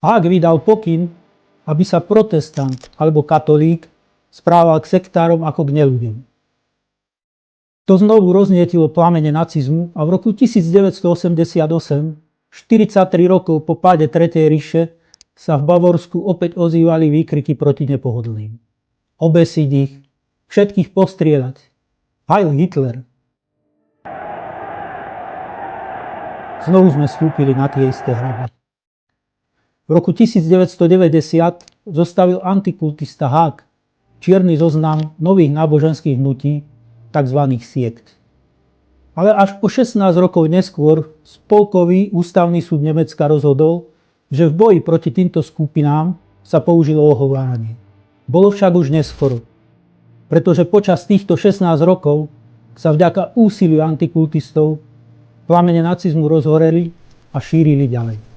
Haag vydal pokyn, aby sa protestant alebo katolík správal k sektárom ako k neľuďom. To znovu roznietilo plamene nacizmu a v roku 1988, 43 rokov po páde Tretej ríše, sa v Bavorsku opäť ozývali výkriky proti nepohodlným. Obesiť ich, všetkých postrieľať. Heil Hitler! Znovu sme vstúpili na tie isté hraby. V roku 1990 zostavil antikultista Haag čierny zoznam nových náboženských hnutí, tzv. Siekt. Ale až o 16 rokov neskôr Spolkový ústavný súd Nemecka rozhodol, že v boji proti týmto skupinám sa použilo ohováranie. Bolo však už neskoro, pretože počas týchto 16 rokov sa vďaka úsiliu antikultistov plamene nacizmu rozhoreli a šírili ďalej.